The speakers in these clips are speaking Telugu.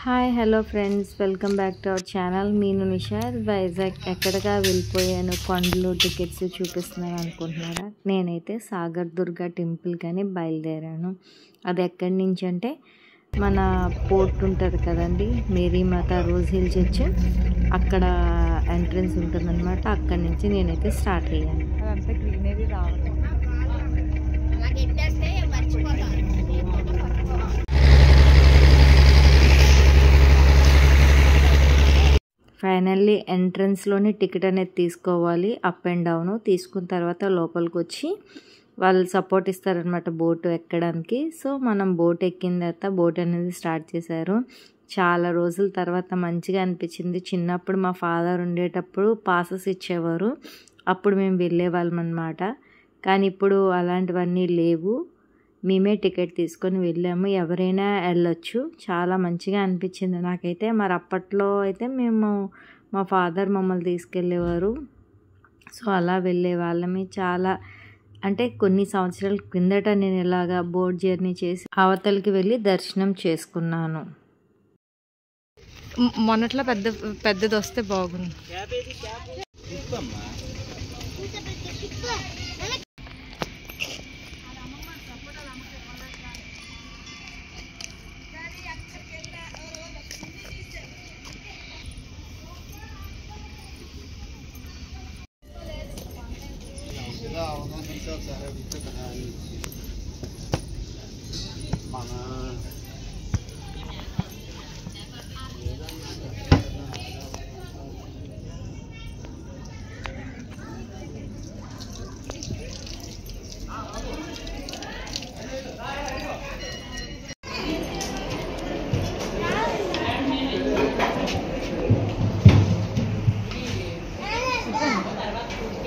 Hi hello friends, welcome back to our channel. నేను నిషార్. వైజాగ్ ఎక్కడిగా వెళ్ళిపోయాను, కొండలు టికెట్స్ చూపిస్తున్నాను అనుకుంటున్నారా? నేనైతే సాగర్ దుర్గా టెంపుల్ కానీ బయలుదేరాను. అది ఎక్కడి నుంచి అంటే మన పోర్ట్ ఉంటుంది కదండి, మేరీమాత రోజ్ హిల్ చర్చ్, అక్కడ ఎంట్రన్స్ ఉంటుందన్నమాట. అక్కడి నుంచి నేనైతే స్టార్ట్ అయ్యాను. అదంతా గ్రీనరీ రావడం. ఫైనల్లీ ఎంట్రన్స్లోని టికెట్ అనేది తీసుకోవాలి, అప్ అండ్ డౌన్. తీసుకున్న తర్వాత లోపలికి వచ్చి వాళ్ళు సపోర్ట్ ఇస్తారనమాట బోటు ఎక్కడానికి. సో మనం బోట్ ఎక్కిన తర్వాత బోట్ అనేది స్టార్ట్ చేశారు. చాలా రోజుల తర్వాత మంచిగా అనిపించింది. చిన్నప్పుడు మా ఫాదర్ ఉండేటప్పుడు పాసెస్ ఇచ్చేవారు, అప్పుడు మేము వెళ్ళేవాళ్ళం అనమాట. కానీ ఇప్పుడు అలాంటివన్నీ లేవు, మేమే టికెట్ తీసుకొని వెళ్ళాము. ఎవరైనా వెళ్ళొచ్చు. చాలా మంచిగా అనిపించింది నాకైతే. మరి అప్పట్లో అయితే మా ఫాదర్ మమ్మల్ని తీసుకెళ్ళేవారు, సో అలా వెళ్ళే వాళ్ళమే. చాలా అంటే కొన్ని సంవత్సరాల కిందట నేను ఇలాగా బోట్ జర్నీ చేసి అవతలికి వెళ్ళి దర్శనం చేసుకున్నాను. మొన్నట్లో పెద్దది వస్తే బాగుంది.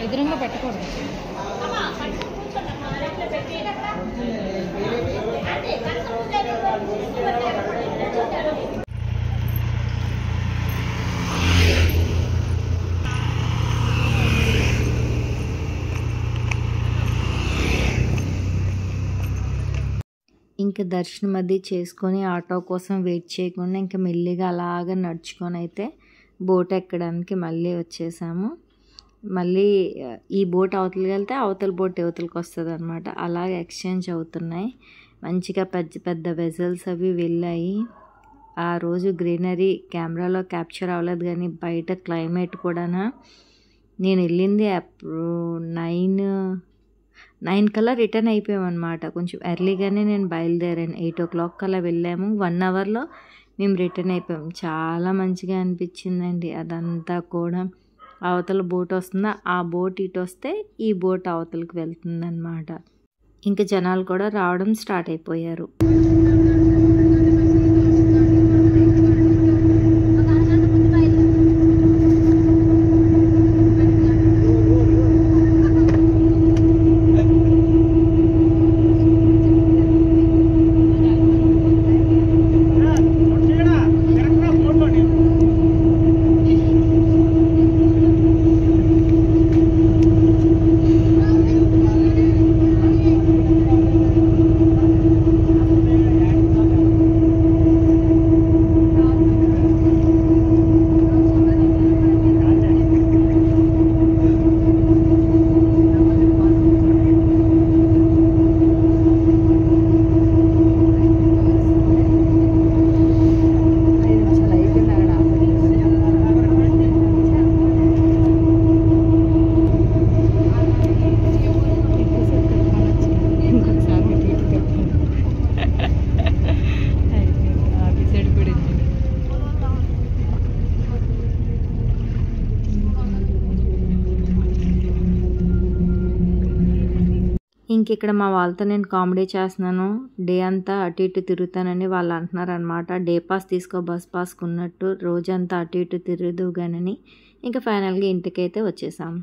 ఎదురుగా పెట్టకూడదు. ఇంకా దర్శనం అది చేసుకొని ఆటో కోసం వెయిట్ చేయకుండా ఇంకా మెల్లిగా అలాగ నడుచుకొని అయితే బోట్ ఎక్కడానికి మళ్ళీ వచ్చేసాము. మళ్ళీ ఈ బోట్ అవతలికి వెళ్తే అవతల బోట్ యువతలకి వస్తుంది అనమాట. అలాగే ఎక్స్చేంజ్ అవుతున్నాయి. మంచిగా పెద్ద పెద్ద వెజల్స్ అవి వెళ్ళాయి. ఆ రోజు గ్రీనరీ కెమెరాలో క్యాప్చర్ అవ్వలేదు, కానీ బయట క్లైమేట్ కూడా. నేను వెళ్ళింది అప్పుడు 9 కల్లా రిటర్న్ అయిపోయామన్నమాట. కొంచెం ఎర్లీగానే నేను బయలుదేరాను. 8 o'clock కల్లా వెళ్ళాము. 1 hourలో మేము రిటర్న్ అయిపోయాము. చాలా మంచిగా అనిపించిందండి అదంతా కూడా. అవతల బోట్ వస్తుందా, ఆ బోట్ ఇటు వస్తే ఈ బోట్ అవతలకి వెళ్తుంది అన్నమాట. ఇంకా జనాలు కూడా రావడం స్టార్ట్ అయిపోయారు. ఇంక ఇక్కడ మా వాళ్ళతో నేను కామెడీ చేస్తున్నాను. డే అంతా అటు ఇటు తిరుగుతానని వాళ్ళు అంటున్నారు అనమాట. డే పాస్ తీసుకో, బస్ పాస్ ఉన్నట్టు రోజంతా అటు ఇటు తిరుగుదుగానని. ఇంకా ఫైనల్గా ఇంటికైతే వచ్చేసాం.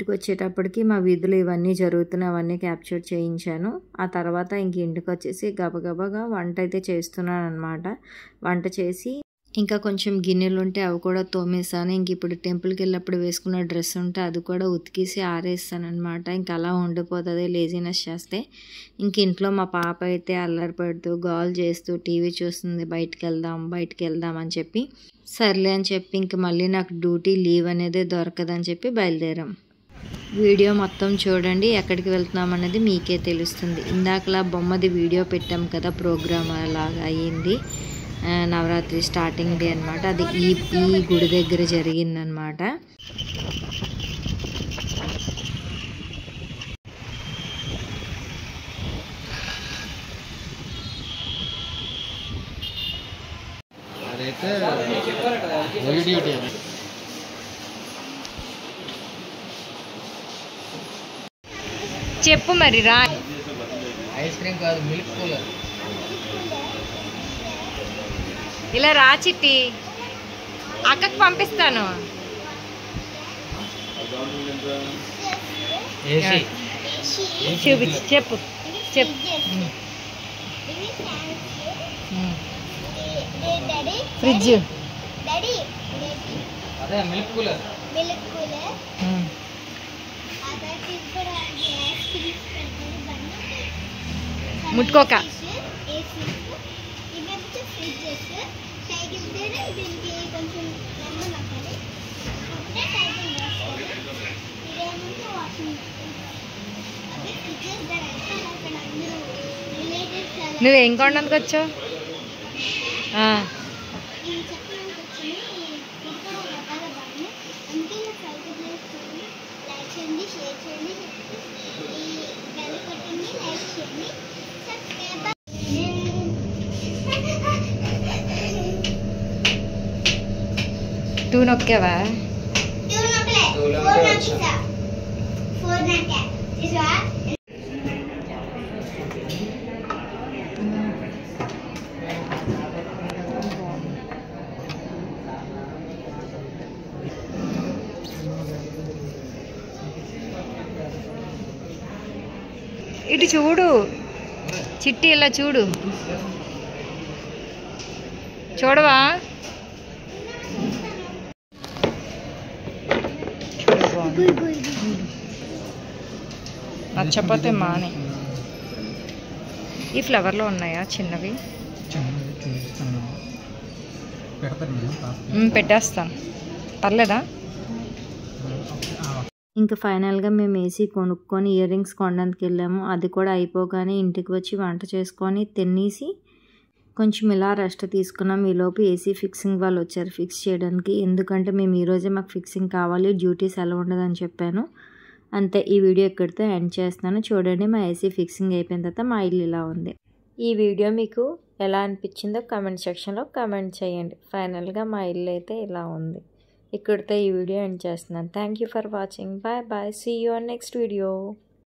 ఇంటికి వచ్చేటప్పటికి మా వీధిలో ఇవన్నీ జరుగుతున్నాయి, అవన్నీ క్యాప్చర్ చేయించాను. ఆ తర్వాత ఇంక ఇంటికి వచ్చేసి గబగబాగా వంట అయితే చేస్తున్నాను అనమాట. వంట చేసి ఇంకా కొంచెం గిన్నెలు ఉంటే అవి కూడా తోమేసాను. ఇంక ఇప్పుడు టెంపుల్కి వెళ్ళినప్పుడు వేసుకున్న డ్రెస్ ఉంటే అది కూడా ఉతికేసి ఆరేస్తాను అనమాట. ఇంకా అలా ఉండిపోతుంది లేజినెస్ చేస్తే. ఇంక ఇంట్లో మా పాప అయితే అల్లరి పెడుతూ గోల్ చేస్తూ టీవీ చూస్తుంది, బయటికి వెళ్దాం అని చెప్పి. సర్లే అని చెప్పి ఇంక మళ్ళీ నాకు డ్యూటీ లీవ్ అనేది దొరకదని చెప్పి బయలుదేరాం. వీడియో మొత్తం చూడండి, ఎక్కడికి వెళ్తున్నాం అనేది మీకే తెలుస్తుంది. ఇందాకలా బొమ్మది వీడియో పెట్టాం కదా, ప్రోగ్రామ్ అలాగా అయ్యింది. నవరాత్రి స్టార్టింగ్ డే అనమాట. అది ఈ గుడి దగ్గర జరిగిందనమాట. చెప్పు మరి రా. ఐస్ క్రీమ్ కాదు, మిల్క్ కూలర్. ఇలా రా చిట్టి, అక్కకి పంపిస్తాను. ఏసీ చూపించి చెప్పు. ఫ్రిడ్జ్, అదే మిల్క్ కూలర్. ముట్టుకోక. నువ్వేం కొనడానికి వచ్చావు? టూ నొక్కావా? ఇటు చూడు చిట్టి, ఇలా చూడు. చూడవా? నచ్చపోతే మాని. ఈ ఫ్లవర్లో ఉన్నాయా చిన్నవి? పెట్టేస్తాను, పర్లేదా? ఇంకా ఫైనల్గా మేము ఏసీ కొనుక్కొని ఇయర్ రింగ్స్ కొనడానికి వెళ్ళాము. అది కూడా అయిపోగానే ఇంటికి వచ్చి వంట చేసుకొని తినేసి కొంచెం ఇలా రెస్ట్ తీసుకున్నాం. ఈలోపు ఏసీ ఫిక్సింగ్ వాళ్ళు వచ్చారు ఫిక్స్ చేయడానికి. ఎందుకంటే మేము ఈరోజే మాకు ఫిక్సింగ్ కావాలి, డ్యూటీస్ ఎలా ఉండదని చెప్పాను. అంతే, ఈ వీడియో ఇక్కడితో ఎండ్ చేస్తున్నాను. చూడండి, మా ఏసీ ఫిక్సింగ్ అయిపోయిన తర్వాత మా ఇల్లు ఇలా ఉంది. ఈ వీడియో మీకు ఎలా అనిపించిందో కామెంట్ సెక్షన్లో కామెంట్ చేయండి. ఫైనల్గా మా ఇల్లు అయితే ఇలా ఉంది. ఇక్కడితో ఈ వీడియో ఎండ్ చేస్తున్నాను. Thank you for watching. Bye bye. See you on next video.